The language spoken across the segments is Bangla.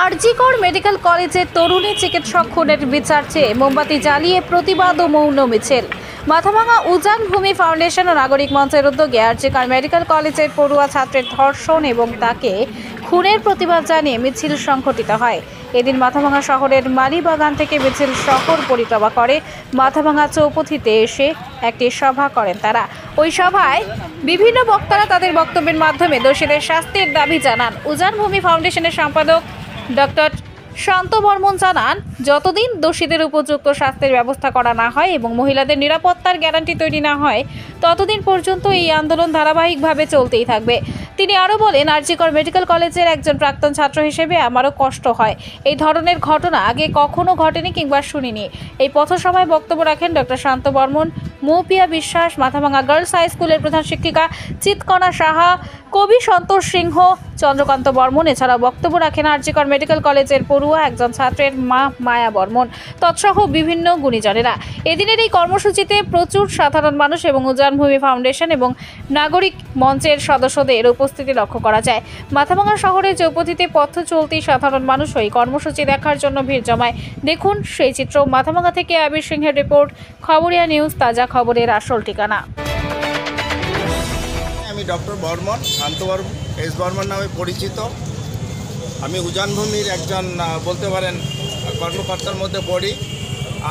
আরজিকর মেডিকেল কলেজের তরুণী চিকিৎসক খুনের বিচার চেয়ে মোমবাতি জ্বালিয়ে প্রতিবাদ ও মৌন মিছিল। মাথাভাঙা উজান ভূমি ফাউন্ডেশন ও নাগরিক মঞ্চের উদ্যোগে আরজিকর মেডিকেল কলেজের পড়ুয়া ছাত্রের ধর্ষণ এবং তাকে খুনের প্রতিবাদ জানিয়ে মিছিল সংঘটিত হয়। এদিন মাথাভাঙা শহরের মালিবাগান থেকে মিছিল শহর পরিক্রমা করে মাথাভাঙা চৌপথিতে এসে একটি সভা করেন তারা। ওই সভায় বিভিন্ন বক্তারা তাদের বক্তব্যের মাধ্যমে দোষীদের শাস্তির দাবি জানান। উজান ভূমি ফাউন্ডেশনের সম্পাদক ডক্টর শান্ত বর্মন জানান, যতদিন দোষীদের উপযুক্ত শাস্তির ব্যবস্থা করা না হয় এবং মহিলাদের নিরাপত্তার গ্যারান্টি তৈরি না হয় ততদিন পর্যন্ত এই আন্দোলন ধারাবাহিকভাবে চলতেই থাকবে। তিনি আরও বলেন, আরজিকর মেডিকেল কলেজের একজন প্রাক্তন ছাত্র হিসেবে আমারও কষ্ট হয়। এই ধরনের ঘটনা আগে কখনো ঘটেনি কিংবা শুনিনি। এই পথসভায় বক্তব্য রাখেন ডক্টর শান্ত বর্মন, মৌপিয়া বিশ্বাস, মাথাভাঙা গার্লস হাই স্কুলের প্রধান শিক্ষিকা চিৎকনা সাহা, কবি সন্তোষ সিংহ, চন্দ্রকান্ত বর্মন। এছাড়াও বক্তব্য রাখেন আরজিকর মেডিকেল কলেজের পড়ুয়া একজন ছাত্রের মা মায়া বর্মন তৎসহ বিভিন্ন গুণীজনেরা। এদিনের এই কর্মসূচিতে প্রচুর সাধারণ মানুষ এবং উজান ভূমি ফাউন্ডেশন এবং নাগরিক মঞ্চের সদস্যদের উপস্থিতি লক্ষ্য করা যায়। মাথাভাঙা শহরের চৌপথিতে পথ চলতি সাধারণ মানুষ এই কর্মসূচি দেখার জন্য ভিড় জমায়। দেখুন সেই চিত্র। মাথাভাঙা থেকে আবির সিংহের রিপোর্ট, খবরিয়া নিউজ, তাজা খবরের আসল ঠিকানা। আমি ডক্টর বর্মন, শান্ত বর্মন, এস বর্মন নামে পরিচিত। আমি উজান ভূমির একজন বলতে পারেন কর্মকর্তার মধ্যে পড়ি।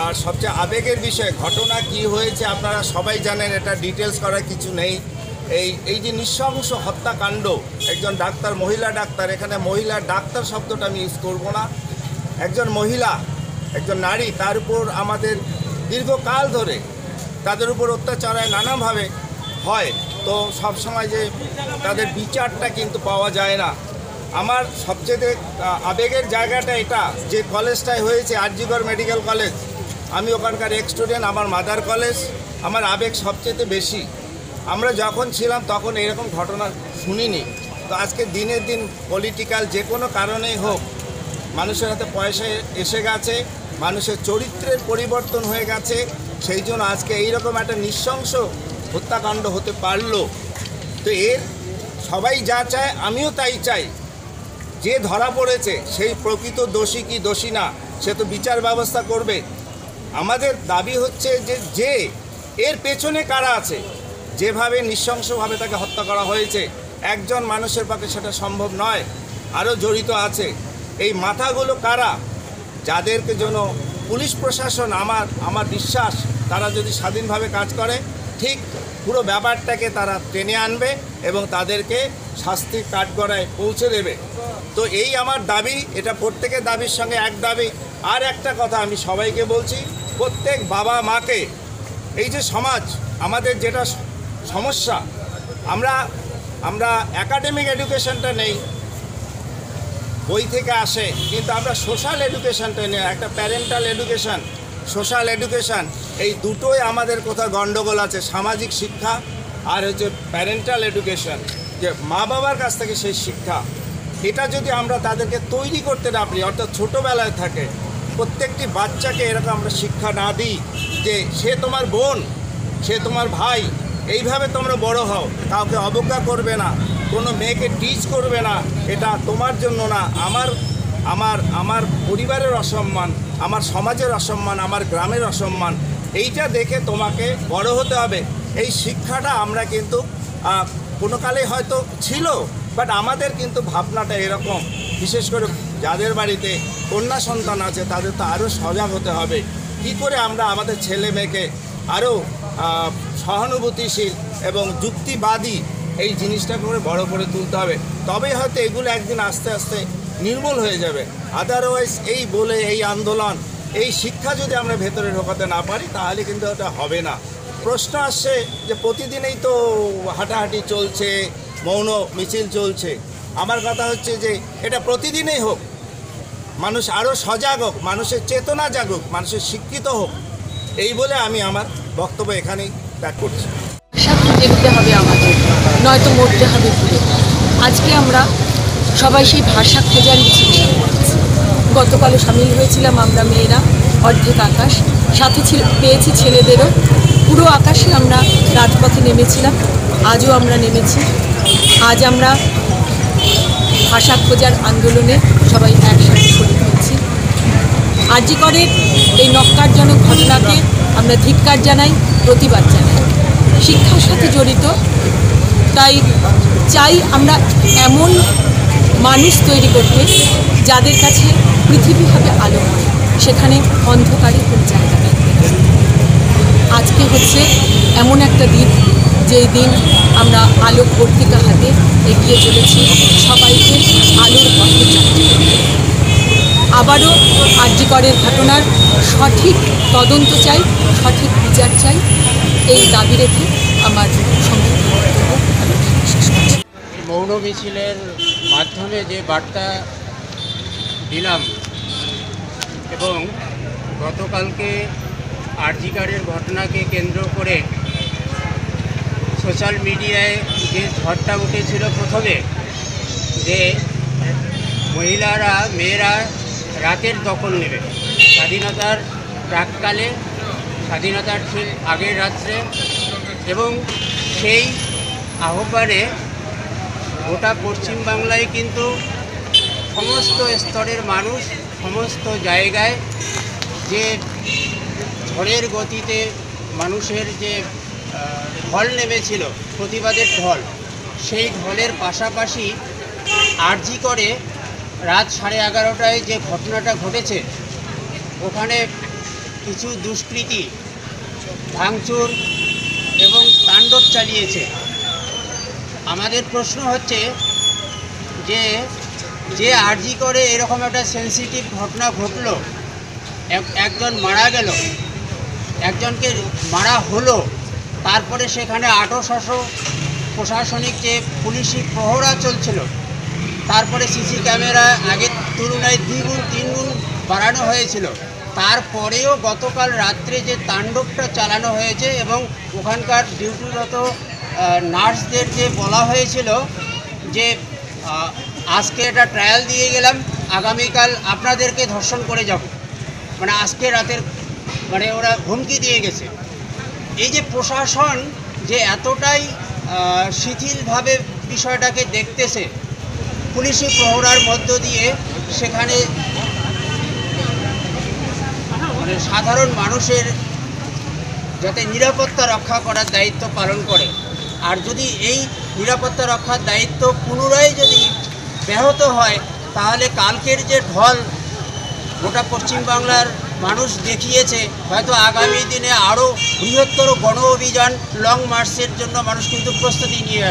আর সবচেয়ে আবেগের বিষয় ঘটনা কি হয়েছে আপনারা সবাই জানেন, এটা ডিটেলস করার কিছু নেই। এই যে নৃশংস হত্যাকাণ্ড, একজন ডাক্তার, মহিলা ডাক্তার, এখানে মহিলা ডাক্তার শব্দটা আমি ইউজ করবো না, একজন মহিলা, একজন নারী, তার উপর আমাদের দীর্ঘকাল ধরে তাদের উপর অত্যাচার নানাভাবে হয়, তো সবসময় যে তাদের বিচারটা কিন্তু পাওয়া যায় না। আমার সবচেয়ে আবেগের জায়গাটা এটা যে কলেজটায় হয়েছে আরজিকর মেডিকেল কলেজ, আমি ওখানকার এক্স স্টুডেন্ট, আমার মাদার কলেজ, আমার আবেগ সবচেয়ে বেশি। আমরা যখন ছিলাম তখন এরকম ঘটনা শুনিনি। তো আজকে দিনের দিন পলিটিক্যাল যে কোনো কারণেই হোক, মানুষের হাতে পয়সা এসে গেছে, মানুষের চরিত্রের পরিবর্তন হয়ে গেছে, সেই জন্য আজকে এইরকম একটা নৃশংস হত্যাকাণ্ড হতে পারলো। তো এর সবাই যা চায় আমিও তাই চাই, যে ধরা পড়েছে সেই প্রকৃত দোষী কি দোষী না সে তো বিচার ব্যবস্থা করবে। আমাদের দাবি হচ্ছে যে এর পেছনে কারা আছে, যেভাবে নৃশংসভাবে তাকে হত্যা করা হয়েছে, একজন মানুষের পক্ষে সেটা সম্ভব নয়, আরও জড়িত আছে। এই মাথাগুলো কারা, যাদেরকে জন্য পুলিশ প্রশাসন, আমার বিশ্বাস তারা যদি স্বাধীনভাবে কাজ করে ঠিক পুরো ব্যাপারটাকে তারা টেনে আনবে এবং তাদেরকে শাস্তির কাঠগড়ায় পৌঁছে দেবে। তো এই আমার দাবি, এটা প্রত্যেকের দাবির সঙ্গে এক দাবি। আর একটা কথা আমি সবাইকে বলছি, প্রত্যেক বাবা মাকে, এই যে সমাজ আমাদের যেটা সমস্যা, আমরা একাডেমিক এডুকেশনটা নেই, বই থেকে আসে, কিন্তু আমরা সোশ্যাল এডুকেশনটা নেই, একটা প্যারেন্টাল এডুকেশন, সোশ্যাল এডুকেশন, এই দুটোই আমাদের কোথাও গণ্ডগোল আছে। সামাজিক শিক্ষা আর হচ্ছে প্যারেন্টাল এডুকেশন, যে মা বাবার কাছ থেকে সেই শিক্ষা, এটা যদি আমরা তাদেরকে তৈরি করতে না পারি, অর্থাৎ ছোটোবেলায় থাকে প্রত্যেকটি বাচ্চাকে এরকম আমরা শিক্ষা না দিই যে সে তোমার বোন, সে তোমার ভাই, এইভাবে তোমরা বড় হও, কাউকে অবজ্ঞা করবে না, কোনো মেয়েকে টিচ করবে না, এটা তোমার জন্য না, আমার পরিবারের অসম্মান, আমার সমাজের অসম্মান, আমার গ্রামের অসম্মান, এইটা দেখে তোমাকে বড় হতে হবে। এই শিক্ষাটা আমরা কিন্তু কোনো কালে হয়তো ছিল, বাট আমাদের কিন্তু ভাবনাটা এরকম। বিশেষ করে যাদের বাড়িতে কন্যা সন্তান আছে তাদের তো আরও সজাগ হতে হবে, কী করে আমরা আমাদের ছেলে মেয়েকে আরও সহানুভূতিশীল এবং যুক্তিবাদী এই জিনিসটা করে বড় করে তুলতে হবে। তবেই হয়তো এগুলো একদিন আস্তে আস্তে নির্মূল হয়ে যাবে। আদারওয়াইজ এই বলে এই আন্দোলন, এই শিক্ষা যদি আমরা ভেতরে ঢোকাতে না পারি তাহলে কিন্তু এটা হবে না। প্রশ্ন আসছে যে প্রতিদিনই তো হাঁটাহাঁটি চলছে, মৌন মিছিল চলছে। আমার কথা হচ্ছে যে এটা প্রতিদিনই হোক, মানুষ আরও সজাগ হোক, মানুষের চেতনা জাগুক, মানুষের শিক্ষিত হোক, এই বলে আমি আমার বক্তব্য এখানেই ত্যাগ করছি। দেখতে হবে আমাদের, নয়তো মরতে হবে পুরো। আজকে আমরা সবাই সেই ভাষা খোঁজার মিছিলে গতকালও সামিল হয়েছিলাম আমরা মেয়েরা, অর্ধেক আকাশ সাথে পেয়েছি ছেলেদেরও। পুরো আকাশে আমরা রাজপথে নেমেছিলাম, আজও আমরা নেমেছি। আজ আমরা ভাষা খোঁজার আন্দোলনে সবাই একসাথে জি করের এই নক্কারজনক ঘটনাকে আমরা ধিক্কার জানাই, প্রতিবাদ জানাই। শিক্ষার সাথে জড়িত, তাই চাই আমরা এমন মানুষ তৈরি করতে যাদের কাছে পৃথিবী হবে আলো, সেখানে অন্ধকারে কোনো জায়গা নেই। আজকে হচ্ছে এমন একটা দিন, যেই দিন আমরা আলোক পত্রিকা হাতে এগিয়ে চলেছি সবাইকে আলোর পথে চালাতে। আবারও জি করের ঘটনার সঠিক তদন্ত চাই, সঠিক বিচার চাই, এই দাবি রেখে আমার সংক্ষিপ্ত বক্তব্য আমি শেষ করছি। মৌন মিছিলের মাধ্যমে যে বার্তা দিলাম এবং গতকালকে জি করের ঘটনাকে কেন্দ্র করে সোশ্যাল মিডিয়ায় যে ঝড়টা উঠেছিল প্রথমে, যে মেয়েরা রাতের দখল নেবে স্বাধীনতার প্রাককালে, স্বাধীনতার ঠিক আগের রাত্রে, এবং সেই আহ্বানে গোটা পশ্চিমবাংলায় কিন্তু সমস্ত স্তরের মানুষ সমস্ত জায়গায় যে ঝড়ের গতিতে মানুষের যে ঢল নেমেছিল, প্রতিবাদের ঢল, সেই ঢলের পাশাপাশি জি করে রাত 11:30টায় যে ঘটনাটা ঘটেছে, ওখানে কিছু দুষ্কৃতী ভাঙচুর এবং তাণ্ডব চালিয়েছে। আমাদের প্রশ্ন হচ্ছে যে জি করে এরকম একটা সেন্সিটিভ ঘটনা ঘটলো, একজন মারা গেল, একজনকে মারা হলো, তারপরে সেখানে আটোশাসো প্রশাসনিক যে পুলিশি প্রহরা চলছিল, তারপরে সিসি ক্যামেরা আগের তুলনায় 2-3 গুণ বাড়ানো হয়েছিল, তারপরেও গতকাল রাত্রে যে তাণ্ডবটা চালানো হয়েছে এবং ওখানকার ডিউটিরত নার্সদের যে বলা হয়েছিল যে আজকে এটা ট্রায়াল দিয়ে গেলাম, আগামীকাল আপনাদেরকে ধর্ষণ করে যাব, মানে আজকে রাতের, মানে ওরা হুমকি দিয়ে গেছে। এই যে প্রশাসন যে এতটাই শিথিলভাবে বিষয়টাকে দেখতেছে, পুলিশি প্রহরার মধ্য দিয়ে সেখানে মানে সাধারণ মানুষের যাতে নিরাপত্তা রক্ষা করার দায়িত্ব পালন করে, আর যদি এই নিরাপত্তা রক্ষার দায়িত্ব পুনরায় যদি ব্যাহত হয়, তাহলে কালকের যে ঢল গোটা পশ্চিমবাংলার মানুষ দেখিয়েছে, হয়তো আগামী দিনে আরও বৃহত্তর গণ অভিযান, লং মার্চের জন্য মানুষ কিন্তু প্রস্তুতি নিয়ে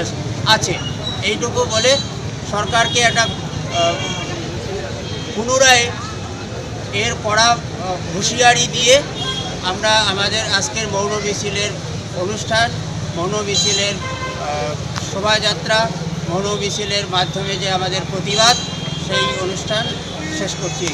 আছে। এইটুকু বলে সরকারকে একটা পুনরায় এর কড়া হুঁশিয়ারি দিয়ে আমরা আমাদের আজকের মৌন মিছিলের অনুষ্ঠান, মৌন মিছিলের শোভাযাত্রা, মৌন মিছিলের মাধ্যমে যে আমাদের প্রতিবাদ, সেই অনুষ্ঠান শেষ করছি।